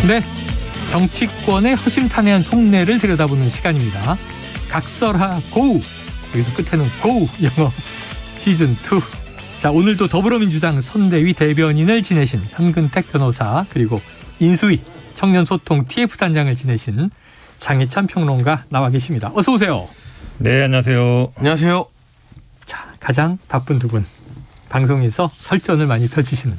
네, 정치권의 허심탄회한 속내를 들여다보는 시간입니다. 각설하 고우, 여기서 끝에는 고우 영어 시즌2. 자, 오늘도 더불어민주당 선대위 대변인을 지내신 현근택 변호사, 그리고 인수위 청년소통 TF단장을 지내신 장혜찬 평론가 나와 계십니다. 어서 오세요. 네, 안녕하세요. 안녕하세요. 자, 가장 바쁜 두 분, 방송에서 설전을 많이 펼치시는,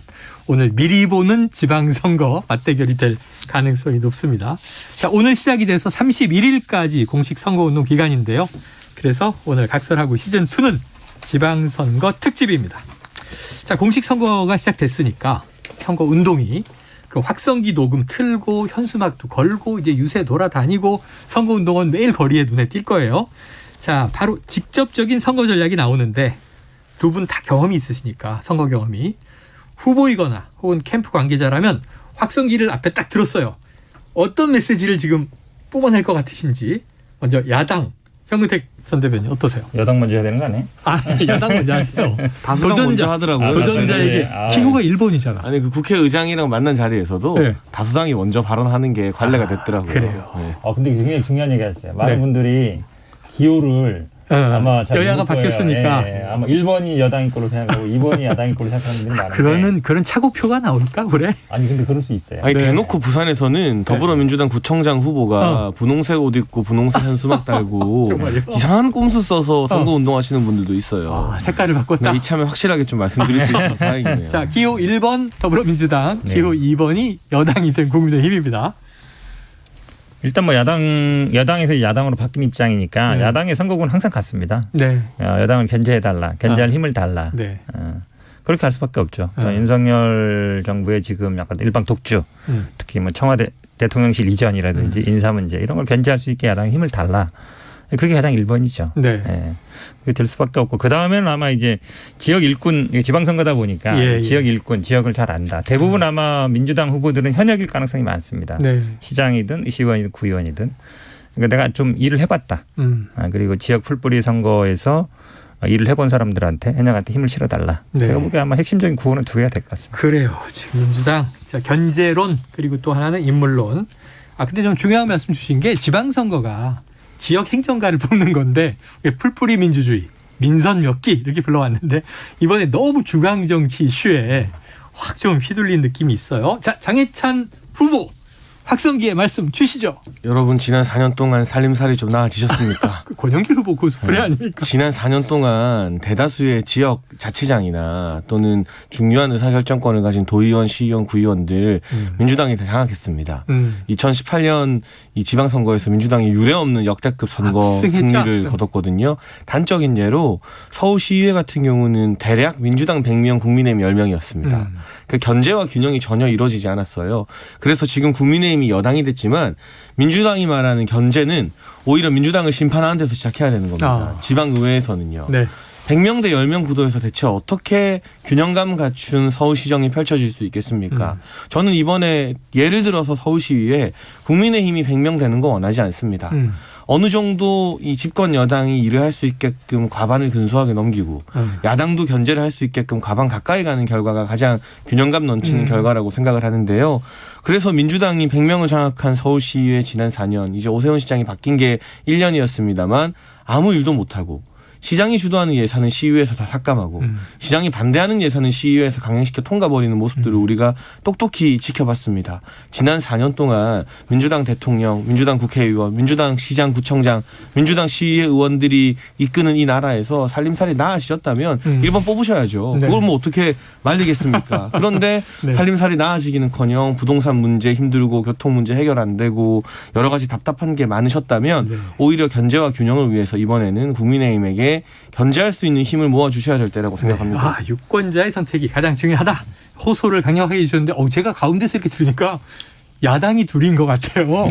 오늘 미리 보는 지방선거 맞대결이 될 가능성이 높습니다. 자, 오늘 시작이 돼서 31일까지 공식 선거운동 기간인데요. 그래서 오늘 각설하고 시즌2는 지방선거 특집입니다. 자, 공식 선거가 시작됐으니까 선거운동이 그 확성기 녹음 틀고 현수막도 걸고 이제 유세 돌아다니고 선거운동은 매일 거리에 눈에 띌 거예요. 자, 바로 직접적인 선거 전략이 나오는데 두 분 다 경험이 있으시니까, 선거 경험이. 후보이거나 혹은 캠프 관계자라면 확성기를 앞에 딱 들었어요. 어떤 메시지를 지금 뿜어낼 것 같으신지. 먼저 야당 현근택 전 대변인 어떠세요? 여당 먼저 해야 되는 거 아니에요? 아, 야당 먼저 하세요. 다수당 먼저 하더라고요. 도전자에게 기호가 1번이잖아. 아니, 그 국회의장이랑 만난 자리에서도 네. 다수당이 먼저 발언하는 게 관례가 됐더라고요. 그래요. 네. 근데 굉장히 중요한 얘기 하셨어요. 많은 네. 분들이 기호를 아마 잘 여야가 모를 거예요. 바뀌었으니까. 예, 아마 1번이 여당인 걸로 생각하고 2번이 야당인 걸로 생각하는 분들이 많은데. 그런 차고표가 나올까 그래? 아니, 근데 그럴 수 있어요. 아니, 네. 대놓고 부산에서는 더불어민주당 구청장 후보가 분홍색 옷 입고 분홍색 현수막 달고 정말요? 이상한 꼼수 써서 선거운동하시는 분들도 있어요. 아, 색깔을 바꿨다. 네, 이참에 확실하게 좀 말씀드릴 수 있어서 다행이네요. 자, 기호 1번 더불어민주당, 네. 기호 2번이 여당이 된 국민의힘입니다. 일단 뭐 여당에서 야당으로 바뀐 입장이니까 야당의 선거구는 항상 같습니다. 네. 여당을 견제해달라. 견제할 힘을 달라. 네. 그렇게 할 수밖에 없죠. 또 윤석열 정부의 지금 약간 일방 독주, 특히 뭐 청와대 대통령실 이전이라든지 인사 문제 이런 걸 견제할 수 있게 야당에 힘을 달라. 그게 가장 1번이죠. 네. 예. 그게 될 수밖에 없고, 그 다음에는 아마 이제 지역 일꾼, 지방선거다 보니까 지역 일꾼, 지역을 잘 안다. 대부분 아마 민주당 후보들은 현역일 가능성이 많습니다. 네. 시장이든 시의원이든 구의원이든. 그러니까 내가 좀 일을 해봤다. 그리고 지역 풀뿌리 선거에서 일을 해본 사람들한테, 현역한테 힘을 실어달라. 네. 제가 보기에 아마 핵심적인 구호는 두 개가 될 것 같습니다. 그래요. 지금 민주당, 자, 견제론, 그리고 또 하나는 인물론. 근데 좀 중요한 말씀 주신 게, 지방선거가 지역 행정가를 뽑는 건데 풀뿌리 민주주의, 민선 몇 기 이렇게 불러왔는데 이번에 너무 중앙 정치 이슈에 확 좀 휘둘린 느낌이 있어요. 자, 장혜찬 후보 확성기의 말씀 주시죠. 여러분, 지난 4년 동안 살림살이 좀 나아지셨습니까? 권영길 후보 고스프레 아닙니까? 지난 4년 동안 대다수의 지역 자치장이나 또는 중요한 의사결정권을 가진 도의원, 시의원, 구의원들 민주당이 다 장악했습니다. 2018년 이 지방선거에서 민주당이 유례없는 역대급 선거 승리를 거뒀거든요. 단적인 예로 서울시의회 같은 경우는 대략 민주당 100명, 국민의힘 10명이었습니다. 그 견제와 균형이 전혀 이루어지지 않았어요. 그래서 지금 국민의힘이 여당이 됐지만 민주당이 말하는 견제는 오히려 민주당을 심판하는 데서 시작해야 되는 겁니다. 지방의회에서는요. 네. 100명 대 10명 구도에서 대체 어떻게 균형감 갖춘 서울시정이 펼쳐질 수 있겠습니까? 저는 이번에 예를 들어서 서울시위에 국민의힘이 100명 되는 거 원하지 않습니다. 어느 정도 이 집권 여당이 일을 할 수 있게끔 과반을 근소하게 넘기고 야당도 견제를 할 수 있게끔 과반 가까이 가는 결과가 가장 균형감 넘치는 결과라고 생각을 하는데요. 그래서 민주당이 100명을 장악한 서울시의회 지난 4년, 이제 오세훈 시장이 바뀐 게 1년이었습니다만 아무 일도 못하고, 시장이 주도하는 예산은 시의회에서 다 삭감하고 시장이 반대하는 예산은 시의회에서 강행시켜 통과버리는 모습들을 우리가 똑똑히 지켜봤습니다. 지난 4년 동안 민주당 대통령, 민주당 국회의원, 민주당 시장, 구청장, 민주당 시의회 의원들이 이끄는 이 나라에서 살림살이 나아지셨다면 1번 뽑으셔야죠. 네. 그걸 뭐 어떻게 말리겠습니까? 그런데 네. 살림살이 나아지기는커녕 부동산 문제 힘들고 교통 문제 해결 안 되고 여러 가지 답답한 게 많으셨다면 오히려 견제와 균형을 위해서 이번에는 국민의힘에게 견제할 수 있는 힘을 모아주셔야 될 때라고 생각합니다. 유권자의 선택이 가장 중요하다. 호소를 강력하게 해주셨는데 제가 가운데서 이렇게 들으니까 야당이 둘인 것 같아요.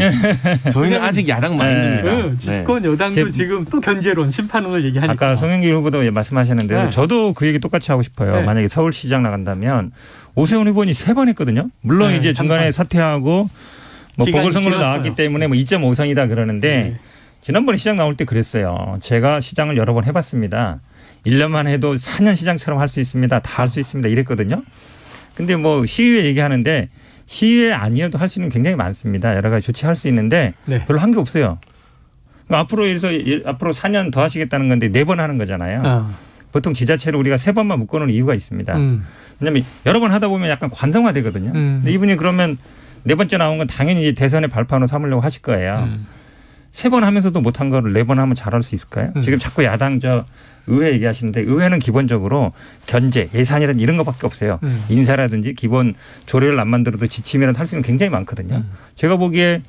저희는 아직 야당 마인드입니다. 집권 여당도 지금 또 견제론, 심판론을 얘기하니까. 아까 송영길 후보도 말씀하셨는데 저도 그 얘기 똑같이 하고 싶어요. 만약에 서울시장 나간다면 오세훈 후보는 3번 했거든요. 물론 이제 중간에 사퇴하고 뭐 보궐선거로 나왔기 때문에 뭐 2.5선이다 그러는데 지난번에 시장 나올 때 그랬어요. 제가 시장을 여러 번 해봤습니다. 1년만 해도 4년 시장처럼 할 수 있습니다. 다 할 수 있습니다. 이랬거든요. 근데 뭐 시의회 얘기하는데 시의회 아니어도 할 수 있는 게 굉장히 많습니다. 여러 가지 조치할 수 있는데 네. 별로 한 게 없어요. 그러니까 앞으로 4년 더 하시겠다는 건데 4번 하는 거잖아요. 보통 지자체를 우리가 3번만 묶어놓은 이유가 있습니다. 왜냐하면 여러 번 하다 보면 약간 관성화되거든요. 근데 이분이 그러면 4번째 나온 건 당연히 이제 대선의 발판으로 삼으려고 하실 거예요. 3번 하면서도 못한 거를 4번 하면 잘할 수 있을까요? 지금 자꾸 야당 의회 얘기하시는데 의회는 기본적으로 견제, 예산이라든 이런 것밖에 없어요. 인사라든지 기본 조례를 안 만들어도 지침이라도 할 수 있는 게 굉장히 많거든요. 제가 보기에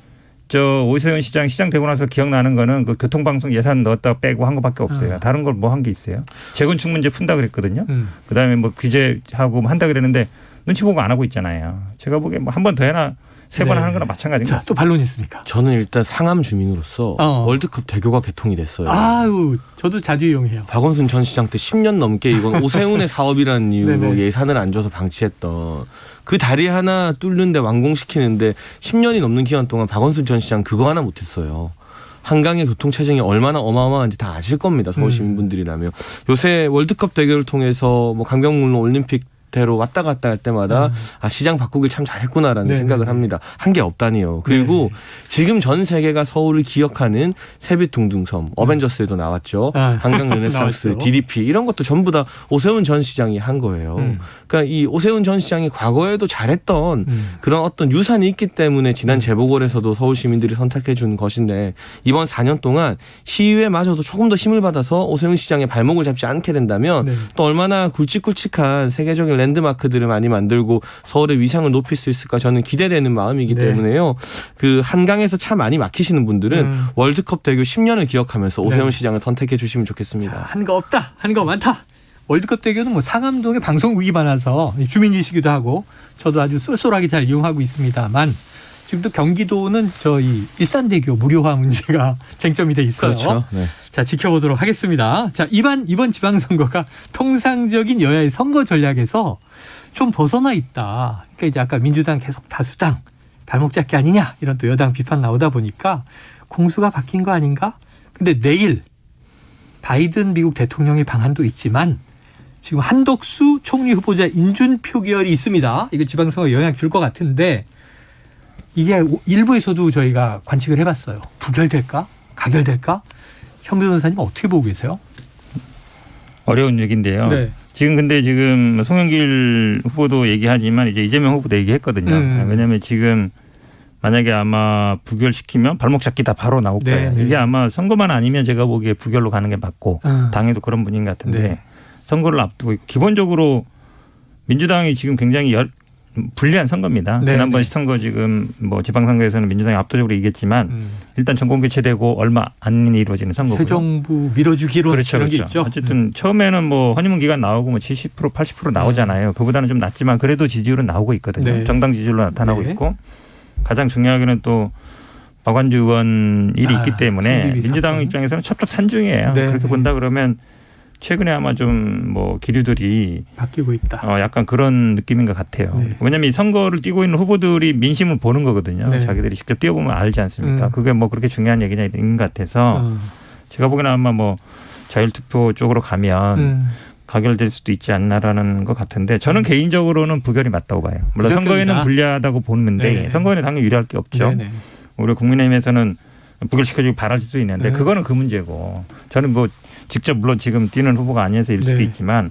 오세훈 시장 되고 나서 기억나는 거는 그 교통방송 예산 넣었다 빼고 한 것밖에 없어요. 다른 걸 뭐 한 게 있어요. 재건축 문제 푼다 그랬거든요. 그다음에 뭐 규제하고 한다 그랬는데 눈치 보고 안 하고 있잖아요. 제가 보기에 뭐 한 번 더 해나 3번 하는 거나 마찬가지인 것 자, 같습니다. 또 반론이 있습니까? 저는 일단 상암 주민으로서 월드컵 대교가 개통이 됐어요. 아유, 저도 자주 이용해요. 박원순 전 시장 때 10년 넘게 이건 오세훈의 사업이라는 이유로 예산을 안 줘서 방치했던 그 다리 하나 뚫는데 완공시키는데 10년이 넘는 기간 동안 박원순 전 시장 그거 하나 못했어요. 한강의 교통체증이 얼마나 어마어마한지 다 아실 겁니다. 서울 시민분들이라면. 요새 월드컵 대결을 통해서 뭐 강변북로 올림픽 대로 왔다 갔다 할 때마다 시장 바꾸길 참 잘했구나라는 생각을 합니다. 한 게 없다니요. 그리고 지금 전 세계가 서울을 기억하는 세빛둥둥섬, 어벤져스에도 나왔죠. 한강 르네상스, DDP 이런 것도 전부 다 오세훈 전 시장이 한 거예요. 그러니까 이 오세훈 전 시장이 과거에도 잘했던 그런 어떤 유산이 있기 때문에 지난 재보궐에서도 서울 시민들이 선택해 준 것인데 이번 4년 동안 시의회마저도 조금 더 힘을 받아서 오세훈 시장의 발목을 잡지 않게 된다면 또 얼마나 굵직굵직한 세계적인 랜드마크들을 많이 만들고 서울의 위상을 높일 수 있을까 저는 기대되는 마음이기 때문에요. 그 한강에서 차 많이 막히시는 분들은 월드컵 대교 10년을 기억하면서 오세훈 시장을 선택해 주시면 좋겠습니다. 한 거 없다. 한 거 많다. 월드컵 대교는 뭐 상암동에 방송국이 많아서 주민이시기도 하고 저도 아주 쏠쏠하게 잘 이용하고 있습니다만 지금도 경기도는 이 일산대교 무료화 문제가 쟁점이 돼 있어요. 그렇죠. 네. 자, 지켜보도록 하겠습니다. 자, 이번 지방선거가 통상적인 여야의 선거 전략에서 좀 벗어나 있다. 그러니까 이제 아까 민주당 계속 다수당 발목 잡기 아니냐 이런 또 여당 비판 나오다 보니까 공수가 바뀐 거 아닌가? 근데 내일 바이든 미국 대통령의 방한도 있지만 지금 한덕수 총리 후보자 인준 표결이 있습니다. 이거 지방선거 영향 줄 것 같은데 이게 일부에서도 저희가 관측을 해봤어요. 부결될까? 가결될까? 현 변호사님 어떻게 보고 계세요? 어려운 얘기인데요. 네. 지금 송영길 후보도 얘기하지만 이제 이재명 후보도 얘기했거든요. 왜냐하면 지금 만약에 아마 부결시키면 발목 잡기 다 바로 나올 거예요. 이게 아마 선거만 아니면 제가 보기에 부결로 가는 게 맞고 당에도 그런 분인 것 같은데 선거를 앞두고 기본적으로 민주당이 지금 굉장히 불리한 선거입니다. 지난번 시선거 지금 뭐 지방선거에서는 민주당이 압도적으로 이겼지만 일단 정권 교체되고 얼마 안 이루어지는 선거고요. 새 정부 밀어주기로 그렇죠. 그런 게 있죠. 어쨌든 처음에는 뭐 허니문 기간 나오고 뭐 70% 80% 나오잖아요. 그보다는 좀 낮지만 그래도 지지율은 나오고 있거든요. 정당 지지율로 나타나고 있고 가장 중요하게는 또 박완주 의원 일이 있기 때문에 민주당 입장에서는 첩첩산중이에요. 그렇게 본다 그러면 최근에 아마 좀 뭐 기류들이 바뀌고 있다. 약간 그런 느낌인 것 같아요. 왜냐하면 이 선거를 뛰고 있는 후보들이 민심을 보는 거거든요. 자기들이 직접 뛰어보면 알지 않습니까? 그게 뭐 그렇게 중요한 얘기인 것 같아서 제가 보기에는 아마 뭐 자율투표 쪽으로 가면 가결될 수도 있지 않나라는 것 같은데 저는 개인적으로는 부결이 맞다고 봐요. 물론 선거에는 불리하다고 보는데 선거에는 당연히 유리할 게 없죠. 우리 국민의힘에서는 부결시켜주고 바랄 수도 있는데 그거는 그 문제고 저는 뭐 직접 물론 지금 뛰는 후보가 아니어서일 수도 있지만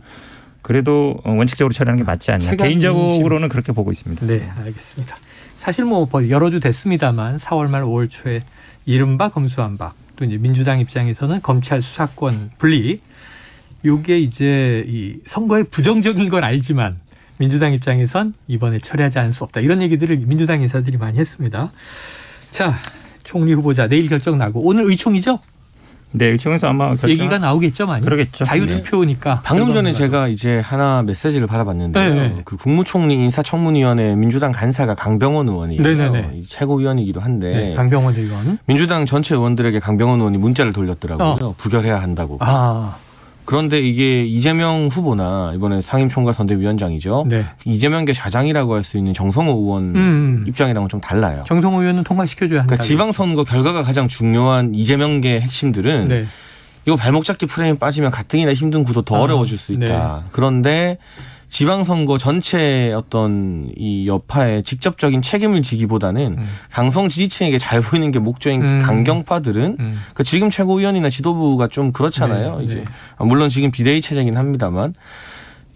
그래도 원칙적으로 처리하는 게 맞지 않냐. 개인적으로는 그렇게 보고 있습니다. 네, 알겠습니다. 사실 뭐 여러 주 됐습니다만 4월 말 5월 초에 이른바 검수완박 또 이제 민주당 입장에서는 검찰 수사권 분리 이게 이제 이 선거에 부정적인 건 알지만 민주당 입장에선 이번에 처리하지 않을 수 없다. 이런 얘기들을 민주당 인사들이 많이 했습니다. 자, 총리 후보자 내일 결정 나고 오늘 의총이죠? 네, 의총에서 아마 얘기가 나오겠죠, 많이. 그러겠죠. 자유투표니까. 방금 전에 제가 이제 하나 메시지를 받아봤는데요. 그 국무총리 인사청문위원회 민주당 간사가 강병원 의원이에요. 최고위원이기도 한데 강병원 의원. 민주당 전체 의원들에게 강병원 의원이 문자를 돌렸더라고요. 부결해야 한다고. 그런데 이게 이재명 후보나 이번에 상임총괄 선대위원장이죠. 이재명계 좌장이라고 할 수 있는 정성호 의원 입장이랑은 좀 달라요. 정성호 의원은 통과시켜줘야 한다. 그러니까 지방선거 결과가 가장 중요한 이재명계 핵심들은 이거 발목 잡기 프레임 빠지면 가뜩이나 힘든 구도 더 어려워질 수 있다. 그런데 지방선거 전체 어떤 이 여파에 직접적인 책임을 지기보다는 강성 지지층에게 잘 보이는 게 목적인 강경파들은 그 지금 최고위원이나 지도부가 좀 그렇잖아요. 네, 이제 네. 물론 지금 비대위 체제긴 합니다만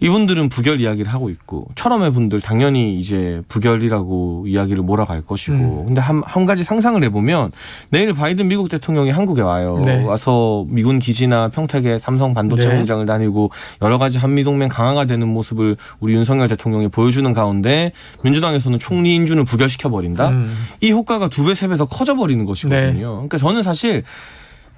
이분들은 부결 이야기를 하고 있고 철험의 분들 당연히 이제 부결이라고 이야기를 몰아갈 것이고 근데 한 가지 상상을 해보면 내일 바이든 미국 대통령이 한국에 와요. 네. 와서 미군 기지나 평택에 삼성 반도체 네. 공장을 다니고 여러 가지 한미동맹 강화가 되는 모습을 우리 윤석열 대통령이 보여주는 가운데 민주당에서는 총리 인준을 부결시켜버린다. 이 효과가 2배, 3배 더 커져버리는 것이거든요. 네. 그러니까 저는 사실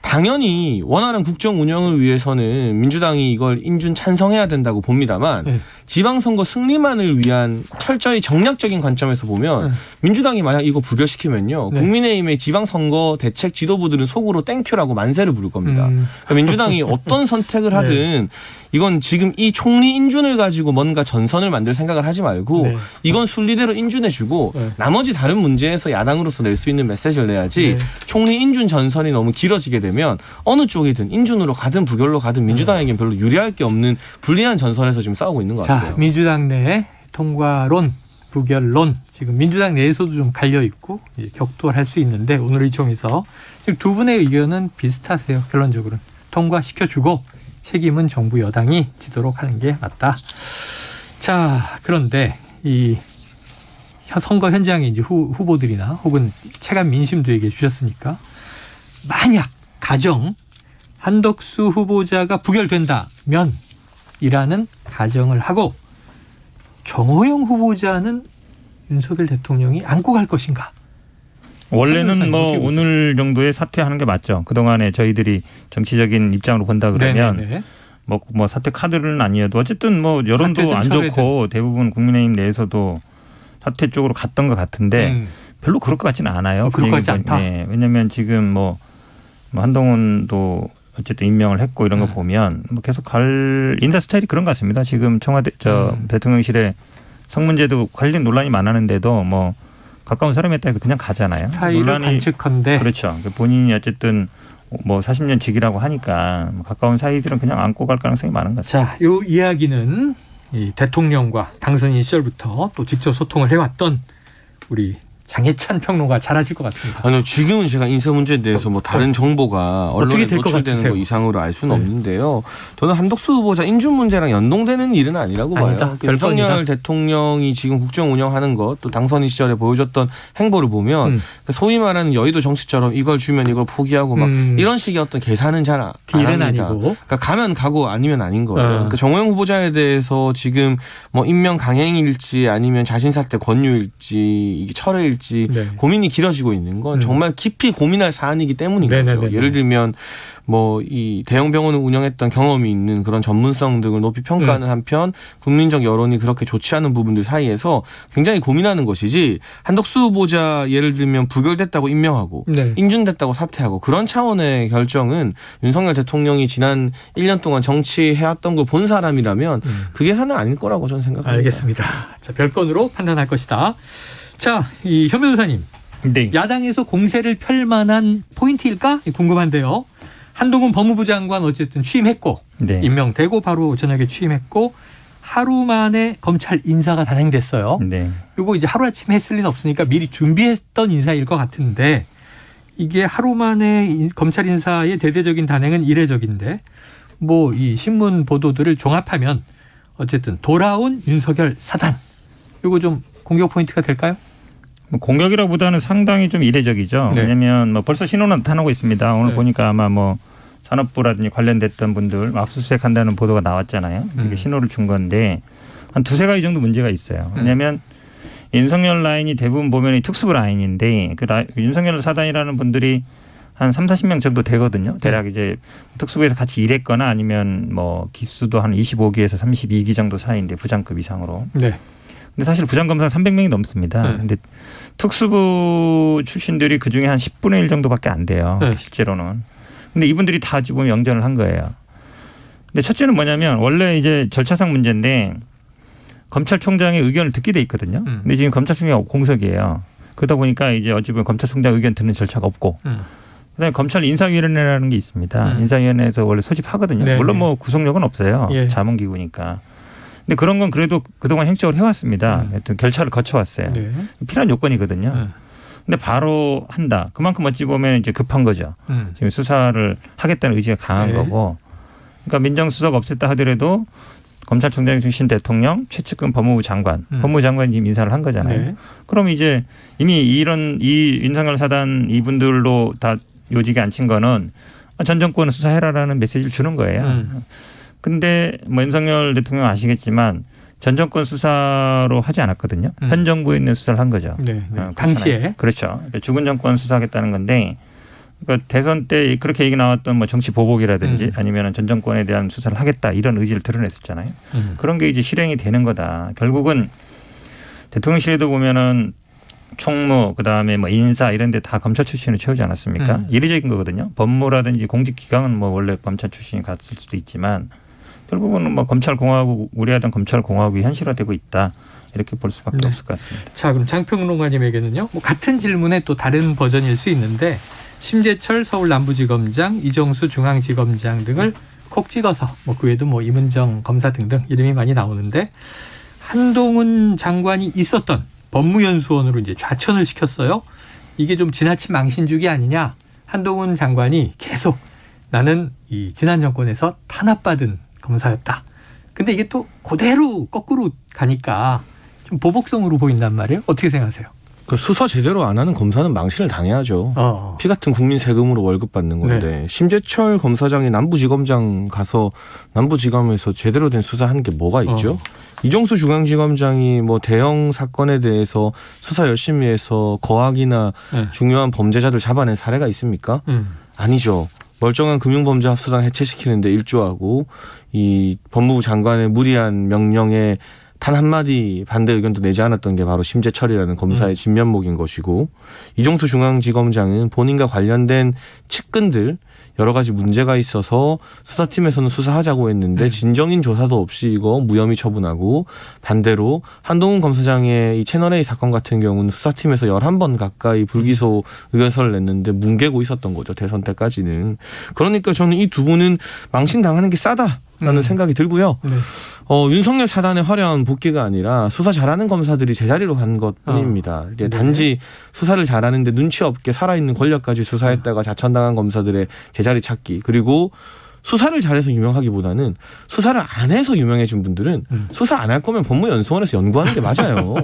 당연히 원활한 국정 운영을 위해서는 민주당이 이걸 인준 찬성해야 된다고 봅니다만 네. 지방선거 승리만을 위한 철저히 정략적인 관점에서 보면 민주당이 만약 이거 부결시키면요. 네. 국민의힘의 지방선거 대책 지도부들은 속으로 땡큐라고 만세를 부를 겁니다. 그러니까 민주당이 어떤 선택을 하든 이건 지금 이 총리 인준을 가지고 뭔가 전선을 만들 생각을 하지 말고 네. 이건 순리대로 인준해주고 네. 나머지 다른 문제에서 야당으로서 낼 수 있는 메시지를 내야지 네. 총리 인준 전선이 너무 길어지게 되면 어느 쪽이든 인준으로 가든 부결로 가든 민주당에겐 별로 유리할 게 없는 불리한 전선에서 지금 싸우고 있는 것 같아요. 자, 민주당 내 통과론, 부결론 지금 민주당 내에서도 좀 갈려 있고 격돌할 수 있는데 오늘 의총에서 지금 두 분의 의견은 비슷하세요. 결론적으로는 통과시켜주고 책임은 정부 여당이 지도록 하는 게 맞다. 자, 그런데 이 선거 현장에 이제 후보들이나 혹은 체감 민심도 얘기해 주셨으니까 만약 가정 한덕수 후보자가 부결된다면 이라는 가정을 하고 정호영 후보자는 윤석열 대통령이 안고 갈 것인가? 원래는 뭐 오늘 정도에 사퇴하는 게 맞죠. 그동안에 저희들이 정치적인 입장으로 본다 그러면 네네네. 뭐 사퇴 카드는 아니어도 어쨌든 뭐 여론도 안 좋고 대부분 국민의힘 내에서도 사퇴 쪽으로 갔던 것 같은데 별로 그럴 것 같지는 않아요. 그럴 것 같지 않다. 네. 왜냐하면 지금 뭐 한동훈도 어쨌든 임명을 했고 이런 거 보면 뭐 계속 갈 인사 스타일이 그런 것 같습니다. 지금 청와대 대통령실에 성문제도 관련 논란이 많았는데도 뭐 가까운 사람에 따라서 그냥 가잖아요. 스타일을 관측한데. 그렇죠. 본인이 어쨌든 뭐 40년 직이라고 하니까 가까운 사이들은 그냥 안고 갈 가능성이 많은 것 같습니다. 자, 이 이야기는 이 대통령과 당선인 시절부터 또 직접 소통을 해왔던 우리 장혜찬 평론가 잘하실 것 같습니다. 아니요, 지금은 제가 인사 문제에 대해서 뭐 다른 정보가 언론에 노출되는 거 이상으로 알 수는 없는데요. 저는 한덕수 후보자 인준 문제랑 연동되는 일은 아니라고 봐요. 윤석열 대통령이 지금 국정 운영하는 것, 또 당선인 시절에 보여줬던 행보를 보면 소위 말하는 여의도 정치처럼 이걸 주면 이걸 포기하고 막 이런 식의 어떤 계산은 잘 안 합니다. 아니고. 그러니까 가면 가고 아니면 아닌 거예요. 그러니까 정호영 후보자에 대해서 지금 뭐 임명 강행일지 아니면 자신 사퇴 권유일지 이게 철회일지 네. 고민이 길어지고 있는 건 정말 깊이 고민할 사안이기 때문인 거죠. 예를 들면 뭐 이 대형 병원을 운영했던 경험이 있는 그런 전문성 등을 높이 평가하는 한편 국민적 여론이 그렇게 좋지 않은 부분들 사이에서 굉장히 고민하는 것이지 한덕수 후보자 예를 들면 부결됐다고 임명하고 인준됐다고 사퇴하고 그런 차원의 결정은 윤석열 대통령이 지난 1년 동안 정치해왔던 걸 본 사람이라면 그 계산은 아닐 거라고 저는 생각합니다. 알겠습니다. 자, 별건으로 판단할 것이다. 자, 이 현 변호사님. 네. 야당에서 공세를 펼 만한 포인트일까? 궁금한데요. 한동훈 법무부 장관 어쨌든 취임했고 임명되고 바로 저녁에 취임했고 하루 만에 검찰 인사가 단행됐어요. 이거 이제 하루아침에 했을 리는 없으니까 미리 준비했던 인사일 것 같은데 이게 하루 만에 검찰 인사의 대대적인 단행은 이례적인데 뭐 이 신문 보도들을 종합하면 어쨌든 돌아온 윤석열 사단. 이거 좀 공격 포인트가 될까요? 공격이라보다는 상당히 좀 이례적이죠. 왜냐하면 뭐 벌써 신호는 나타나고 있습니다. 오늘 보니까 아마 뭐 산업부라든지 관련됐던 분들 압수수색한다는 보도가 나왔잖아요. 이게 신호를 준 건데 한 두세 가지 정도 문제가 있어요. 왜냐하면 윤석열 라인이 대부분 보면 특수부 라인인데 윤석열 사단이라는 분들이 한 30-40명 정도 되거든요. 대략 이제 특수부에서 같이 일했거나 아니면 뭐 기수도 한 25기에서 32기 정도 사이인데 부장급 이상으로. 근데 사실 부장검사 300명이 넘습니다. 근데 특수부 출신들이 그중에 한 10분의 1 정도밖에 안 돼요. 실제로는. 근데 이분들이 다 지금 영전을 한 거예요. 근데 첫째는 뭐냐면 원래 이제 절차상 문제인데 검찰총장의 의견을 듣게 돼 있거든요. 근데 지금 검찰총장이 공석이에요. 그러다 보니까 이제 어찌 보면 검찰총장 의견 듣는 절차가 없고 그다음에 검찰 인사위원회라는 게 있습니다. 인사위원회에서 원래 소집하거든요. 물론 뭐 구속력은 없어요. 자문기구니까. 근데 그런 건 그래도 그동안 형식적으로 해왔습니다. 하여튼 결찰을 거쳐왔어요. 네. 필요한 요건이거든요. 근데 바로 한다. 그만큼 어찌 보면 이제 급한 거죠. 지금 수사를 하겠다는 의지가 강한 네. 거고. 그러니까 민정수석 없앴다 하더라도 검찰총장 출신 대통령, 최측근 법무부 장관, 법무부 장관이 지금 인사를 한 거잖아요. 네. 그럼 이제 이미 이 윤석열 사단 이분들로 다 요직에 앉힌 거는 전 정권은 수사해라라는 메시지를 주는 거예요. 근데 뭐 윤석열 대통령 아시겠지만 전 정권 수사로 하지 않았거든요. 현 정부에 있는 수사를 한 거죠. 네. 당시에. 그렇죠. 그러니까 죽은 정권 수사하겠다는 건데 그러니까 대선 때 그렇게 얘기 나왔던 뭐 정치 보복이라든지 아니면 전 정권에 대한 수사를 하겠다 이런 의지를 드러냈었잖아요. 그런 게 이제 실행이 되는 거다. 결국은 대통령실에도 보면은 총무 그다음에 뭐 인사 이런 데 다 검찰 출신을 채우지 않았습니까? 이례적인 거거든요. 법무라든지 공직기강은 뭐 원래 검찰 출신이 갔을 수도 있지만 결국은 뭐 검찰공화국 우려하던 검찰공화국이 현실화되고 있다. 이렇게 볼 수밖에 네. 없을 것 같습니다. 자, 그럼 장평론가님에게는요. 뭐 같은 질문에 또 다른 버전일 수 있는데 심재철 서울 남부지검장, 이정수 중앙지검장 등을 콕 찍어서 뭐 그 외에도 뭐 임은정 검사 등등 이름이 많이 나오는데 한동훈 장관이 있었던 법무연수원으로 이제 좌천을 시켰어요. 이게 좀 지나친 망신주기 아니냐. 한동훈 장관이 계속 나는 이 지난 정권에서 탄압받은 검사였다. 근데 이게 또 그대로 거꾸로 가니까 좀 보복성으로 보인단 말이에요. 어떻게 생각하세요? 그 수사 제대로 안 하는 검사는 망신을 당해야죠. 피 같은 국민 세금으로 월급 받는 건데 네. 심재철 검사장이 남부지검장 가서 남부지검에서 제대로 된 수사한 게 뭐가 있죠? 이정수 중앙지검장이 뭐 대형 사건에 대해서 수사 열심히 해서 거악이나 중요한 범죄자들 잡아낸 사례가 있습니까? 아니죠. 멀쩡한 금융범죄 합수당 해체시키는데 일조하고 이 법무부 장관의 무리한 명령에 단 한마디 반대 의견도 내지 않았던 게 바로 심재철이라는 검사의 진면목인 것이고 이정수 중앙지검장은 본인과 관련된 측근들 여러 가지 문제가 있어서 수사팀에서는 수사하자고 했는데 진정인 조사도 없이 이거 무혐의 처분하고 반대로 한동훈 검사장의 이 채널A 사건 같은 경우는 수사팀에서 11번 가까이 불기소 의견서를 냈는데 뭉개고 있었던 거죠. 대선 때까지는. 그러니까 저는 이 두 분은 망신당하는 게 싸다라는 생각이 들고요. 네. 윤석열 사단의 화려한 복귀가 아니라 수사 잘하는 검사들이 제자리로 간 것뿐입니다. 이제 단지 수사를 잘하는데 눈치 없게 살아있는 권력까지 수사했다가 자천당한 검사들의 제자리 찾기 그리고 수사를 잘해서 유명하기보다는 수사를 안 해서 유명해진 분들은 수사 안 할 거면 법무연수원에서 연구하는 게 맞아요.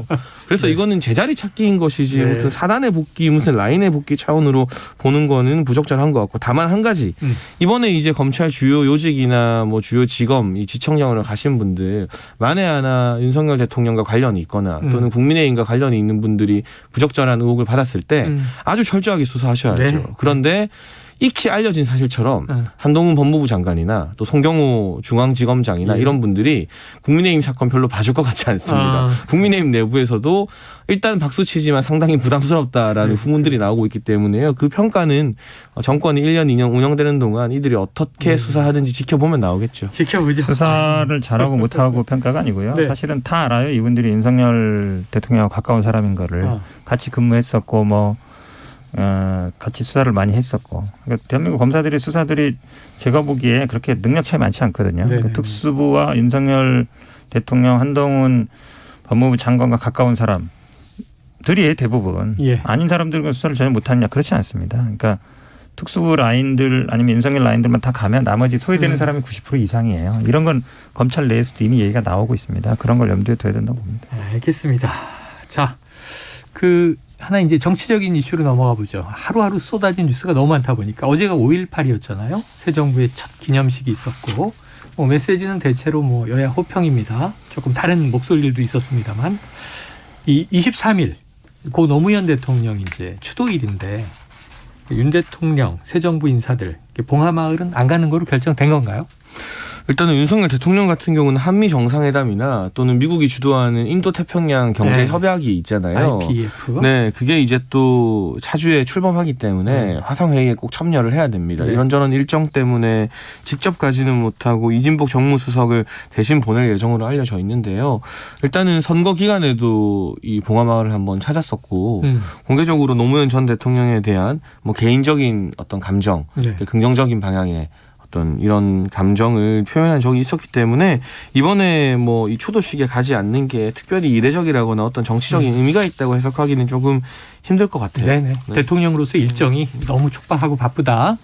그래서 이거는 제자리 찾기인 것이지 무슨 사단의 복귀 무슨 라인의 복귀 차원으로 보는 거는 부적절한 것 같고 다만 한 가지 이번에 이제 검찰 주요 요직이나 뭐 주요 지검 이 지청장으로 가신 분들 만에 하나 윤석열 대통령과 관련이 있거나 또는 국민의힘과 관련이 있는 분들이 부적절한 의혹을 받았을 때 아주 철저하게 수사하셔야죠. 네. 그런데 익히 알려진 사실처럼 한동훈 법무부 장관이나 또 송경호 중앙지검장이나 이런 분들이 국민의힘 사건 별로 봐줄 것 같지 않습니다. 국민의힘 내부에서도 일단 박수치지만 상당히 부담스럽다라는 후문들이 나오고 있기 때문에요. 그 평가는 정권이 1년, 2년 운영되는 동안 이들이 어떻게 수사하는지 지켜보면 나오겠죠. 지켜보죠. 수사를 잘하고 못하고 평가가 아니고요. 네. 사실은 다 알아요. 이분들이 윤석열 대통령과 가까운 사람인 거를 같이 근무했었고 뭐 같이 수사를 많이 했었고 그러니까 대한민국 검사들이 수사들이 제가 보기에 그렇게 능력 차이 많지 않거든요. 그러니까 특수부와 윤석열 대통령 한동훈 법무부 장관과 가까운 사람들이 대부분 아닌 사람들과 수사를 전혀 못하느냐 그렇지 않습니다. 그러니까 특수부 라인들 아니면 윤석열 라인들만 다 가면 나머지 소외되는 사람이 90% 이상이에요. 이런 건 검찰 내에서도 이미 얘기가 나오고 있습니다. 그런 걸 염두에 둬야 된다고 봅니다. 알겠습니다. 자, 하나 이제 정치적인 이슈로 넘어가 보죠. 하루하루 쏟아진 뉴스가 너무 많다 보니까 어제가 5.18이었잖아요. 새 정부의 첫 기념식이 있었고 메시지는 대체로 뭐 여야 호평입니다. 조금 다른 목소리들도 있었습니다만 이 23일 고 노무현 대통령 이제 추도일인데 윤 대통령 새 정부 인사들 봉하마을은 안 가는 거로 결정된 건가요? 일단은 윤석열 대통령 같은 경우는 한미 정상회담이나 또는 미국이 주도하는 인도 태평양 경제 협약이 있잖아요. IPF. 네, 그게 이제 또 차주에 출범하기 때문에 화상 회의에 꼭 참여를 해야 됩니다. 이런저런 일정 때문에 직접 가지는 못하고 이진복 정무수석을 대신 보낼 예정으로 알려져 있는데요. 일단은 선거 기간에도 이 봉하마을을 한번 찾았었고 공개적으로 노무현 전 대통령에 대한 뭐 개인적인 어떤 감정, 긍정적인 방향의 어떤 이런 감정을 표현한 적이 있었기 때문에 이번에 뭐 이 추도식에 가지 않는 게 특별히 이례적이라거나 어떤 정치적인 의미가 있다고 해석하기는 조금 힘들 것 같아요. 네네. 네. 대통령으로서 일정이 너무 촉박하고 바쁘다.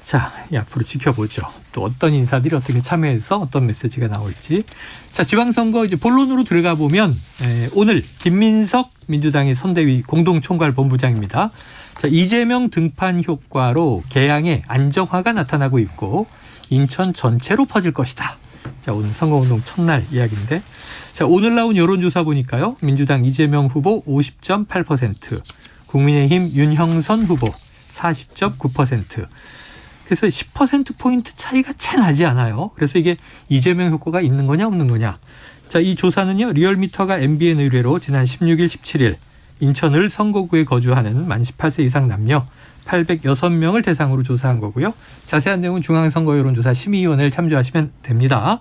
자, 앞으로 지켜보죠. 또 어떤 인사들이 어떻게 참여해서 어떤 메시지가 나올지. 자, 지방선거 이제 본론으로 들어가 보면 오늘 김민석 민주당의 선대위 공동총괄본부장입니다. 자, 이재명 등판 효과로 개항에 안정화가 나타나고 있고 인천 전체로 퍼질 것이다. 자, 오늘 선거운동 첫날 이야기인데, 자, 오늘 나온 여론조사 보니까요, 민주당 이재명 후보 50.8%, 국민의힘 윤형선 후보 40.9%. 그래서 10%포인트 차이가 채 나지 않아요. 그래서 이게 이재명 효과가 있는 거냐 없는 거냐. 자, 이 조사는요, 리얼미터가 MBN 의뢰로 지난 16일, 17일 인천 을 선거구에 거주하는 만 18세 이상 남녀 806명을 대상으로 조사한 거고요. 자세한 내용은 중앙선거여론조사 심의위원회를 참조하시면 됩니다.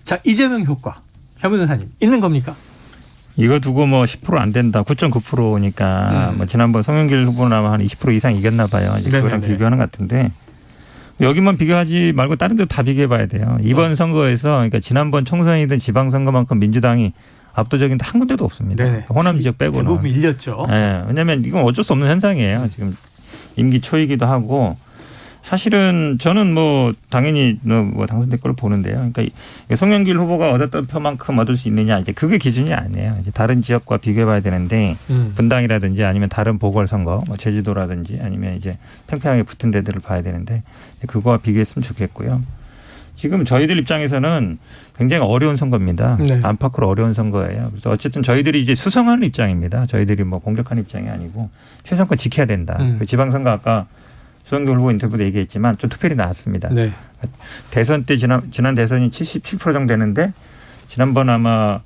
자, 이재명 효과. 현 변호사님, 있는 겁니까? 이거 두고 뭐 10% 안 된다. 9.9%니까 뭐 지난번 송영길 후보는 아마 한 20% 이상 이겼나 봐요. 이제 그거랑 비교하는 것 같은데 여기만 비교하지 말고 다른 데도 다 비교해 봐야 돼요. 이번 선거에서 그러니까 지난번 총선이든 지방선거만큼 민주당이 압도적인 한 군데도 없습니다. 네네. 호남 지역 빼고는. 대부분 밀렸죠. 네, 왜냐하면 이건 어쩔 수 없는 현상이에요. 지금 임기 초이기도 하고 사실은 저는 뭐 당연히 뭐 당선될 걸 보는데요. 그러니까 송영길 후보가 얻었던 표만큼 얻을 수 있느냐 이제 그게 기준이 아니에요. 이제 다른 지역과 비교해봐야 되는데 분당이라든지 아니면 다른 보궐선거, 뭐 제주도라든지 아니면 이제 팽팽하게 붙은 데들을 봐야 되는데 그거와 비교했으면 좋겠고요. 지금 저희들 입장에서는 굉장히 어려운 선거입니다. 네. 안팎으로 어려운 선거예요. 그래서 어쨌든 저희들이 이제 수성하는 입장입니다. 저희들이 뭐 공격하는 입장이 아니고 최선권 지켜야 된다. 그 지방선거 아까 송영길 후보 인터뷰도 얘기했지만 좀 투표율이 나왔습니다. 네. 대선 때 지난 대선이 77% 정도 되는데 지난번 아마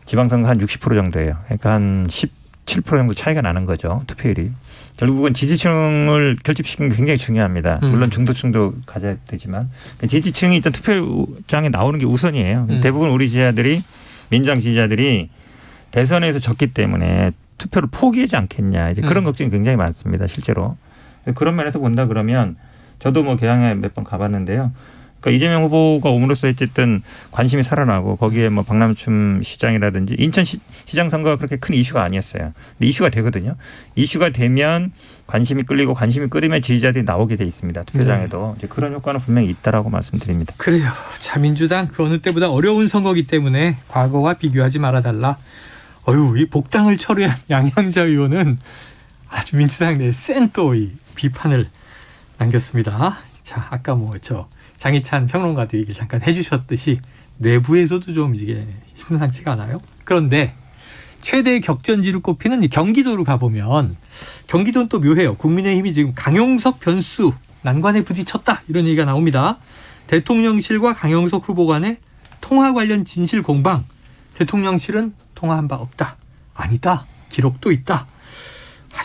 지방선거 한 60% 정도예요. 그러니까 한 17% 정도 차이가 나는 거죠. 투표율이. 결국은 지지층을 결집시키는 게 굉장히 중요합니다. 물론 중도층도 가져야 되지만 지지층이 일단 투표장에 나오는 게 우선이에요. 대부분 우리 지지자들이 민주당 지지자들이 대선에서 졌기 때문에 투표를 포기하지 않겠냐. 이제 그런 걱정이 굉장히 많습니다. 실제로. 그런 면에서 본다 그러면 저도 뭐 개항에 몇 번 가봤는데요. 그러니까 이재명 후보가 오므로써 어쨌든 관심이 살아나고 거기에 뭐 박남춘 시장이라든지 인천 시장 선거가 그렇게 큰 이슈가 아니었어요. 근데 이슈가 되거든요. 이슈가 되면 관심이 끌리고 관심이 끌리면 지지자들이 나오게 돼 있습니다. 투표장에도. 이제 그런 효과는 분명히 있다라고 말씀드립니다. 그래요. 자, 민주당 그 어느 때보다 어려운 선거기 때문에 과거와 비교하지 말아달라. 이 복당을 철회한 양양자 의원은 아주 민주당 내 센 또 이 비판을 남겼습니다. 자, 아까 장희찬 평론가도 얘기를 잠깐 해주셨듯이 내부에서도 좀 이게 심상치가 않아요. 그런데 최대 격전지로 꼽히는 이 경기도로 가보면 경기도는 또 묘해요. 국민의힘이 지금 강용석 변수 난관에 부딪혔다 이런 얘기가 나옵니다. 대통령실과 강용석 후보 간의 통화 관련 진실 공방. 대통령실은 통화한 바 없다. 아니다. 기록도 있다.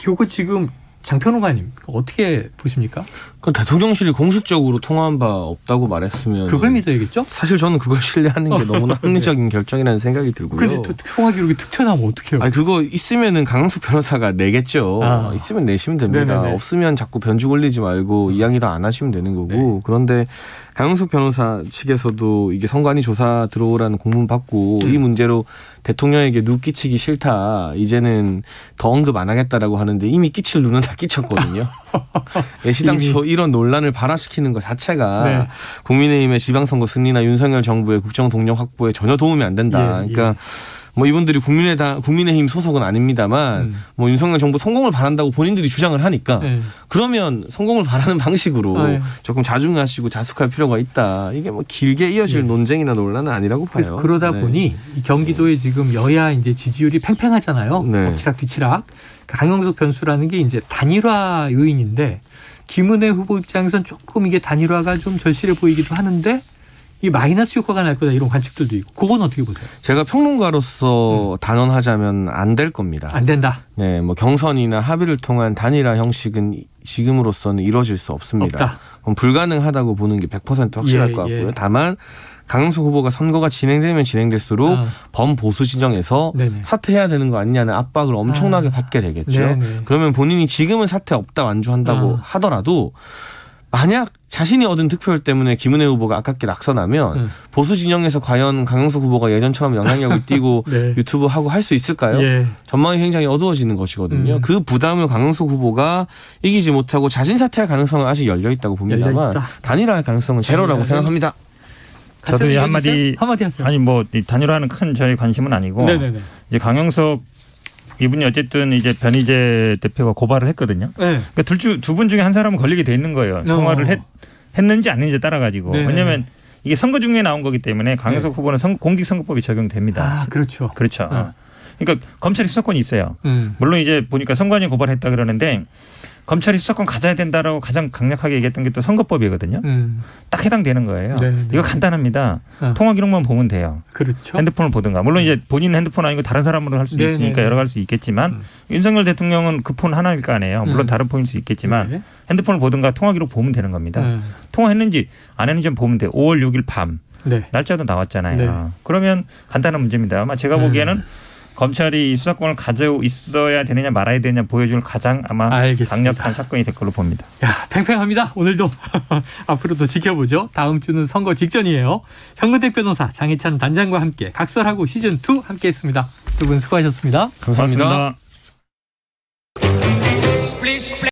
요거 지금 장평론가님 어떻게 보십니까? 그 대통령실이 공식적으로 통화한 바 없다고 말했으면 그걸 믿어야겠죠? 사실 저는 그걸 신뢰하는 게 너무나 합리적인 결정이라는 생각이 들고요. 그런데 통화 기록이 툭 튀어나오면 어떡해요? 아니 그거 있으면은 강은숙 변호사가 내겠죠. 있으면 내시면 됩니다. 네네네. 없으면 자꾸 변죽 올리지 말고 이야기 다 안 하시면 되는 거고. 네. 그런데 강은숙 변호사 측에서도 이게 선관위 조사 들어오라는 공문 받고 이 문제로 대통령에게 누 끼치기 싫다. 이제는 더 언급 안 하겠다라고 하는데 이미 끼칠 누는 다 끼쳤거든요. 애시당초 이런 논란을 발화시키는 것 자체가 네. 국민의힘의 지방선거 승리나 윤석열 정부의 국정 동력 확보에 전혀 도움이 안 된다. 그러니까 뭐 이분들이 국민의힘 소속은 아닙니다만 뭐 윤석열 정부 성공을 바란다고 본인들이 주장을 하니까 그러면 성공을 바라는 방식으로 조금 자중하시고 자숙할 필요가 있다. 이게 뭐 길게 이어질 논쟁이나 논란은 아니라고 봐요. 그러다 보니 이 경기도에 지금 여야 이제 지지율이 팽팽하잖아요. 엎치락 뒤치락. 강용석 변수라는 게 이제 단일화 요인인데 김은혜 후보 입장에서는 조금 이게 단일화가 좀 절실해 보이기도 하는데 이 마이너스 효과가 날 거다 이런 관측들도 있고 그건 어떻게 보세요? 제가 평론가로서 단언하자면 안 될 겁니다. 안 된다. 네, 뭐 경선이나 합의를 통한 단일화 형식은 지금으로서는 이루어질 수 없습니다. 없다. 그럼 불가능하다고 보는 게 100% 확실할 것 같고요. 다만 강용석 후보가 선거가 진행되면 진행될수록 범보수 진영에서 사퇴해야 되는 거 아니냐는 압박을 엄청나게 받게 되겠죠. 그러면 본인이 지금은 사퇴 없다 완주한다고 하더라도 만약 자신이 얻은 득표율 때문에 김은혜 후보가 아깝게 낙선하면 보수 진영에서 과연 강용석 후보가 예전처럼 영향력을 띠고 네. 유튜브 하고 할 수 있을까요? 예. 전망이 굉장히 어두워지는 것이거든요. 그 부담을 강용석 후보가 이기지 못하고 자진 사퇴할 가능성은 아직 열려 있다고 봅니다만 열려있다. 단일화할 가능성은 제로라고 생각합니다. 저도 이 한마디 하세요. 아니 뭐 이 단일화는 큰 저희 관심은 아니고 네네네. 이제 강용석 이분이 어쨌든 이제 변희재 대표가 고발을 했거든요. 네. 그러니까 두 분 중에 한 사람은 걸리게 돼 있는 거예요. 통화를 했는지 안 했는지에 따라 가지고. 네네네. 왜냐하면 이게 선거 중에 나온 거기 때문에 강용석 후보는 공직선거법이 적용됩니다. 아, 그렇죠. 그렇죠. 그러니까 검찰이 수사권이 있어요. 음. 물론 이제 보니까 선관위 고발했다 그러는데 검찰이 수사권 가져야 된다라고 가장 강력하게 얘기했던 게 또 선거법이거든요. 딱 해당되는 거예요. 네네. 이거 간단합니다. 통화 기록만 보면 돼요. 그렇죠. 핸드폰을 보든가. 물론 이제 본인 핸드폰 아니고 다른 사람으로 할 수도 있으니까 네네네. 여러 가지 수 있겠지만 윤석열 대통령은 그 폰 하나일 거 아니에요. 물론 다른 폰일 수 있겠지만 네. 핸드폰을 보든가 통화 기록 보면 되는 겁니다. 통화했는지 안 했는지 보면 돼요. 5월 6일 밤. 네. 날짜도 나왔잖아요. 네. 그러면 간단한 문제입니다. 아마 제가 보기에는 검찰이 수사권을 가지고 있어야 되느냐 말아야 되느냐 보여줄 가장 아마 알겠습니다. 강력한 사건이 될 걸로 봅니다. 야, 팽팽합니다. 오늘도 앞으로도 지켜보죠. 다음 주는 선거 직전이에요. 현근택 변호사, 장희찬 단장과 함께 각설하고 시즌2 함께했습니다. 두 분 수고하셨습니다. 감사합니다. 고맙습니다.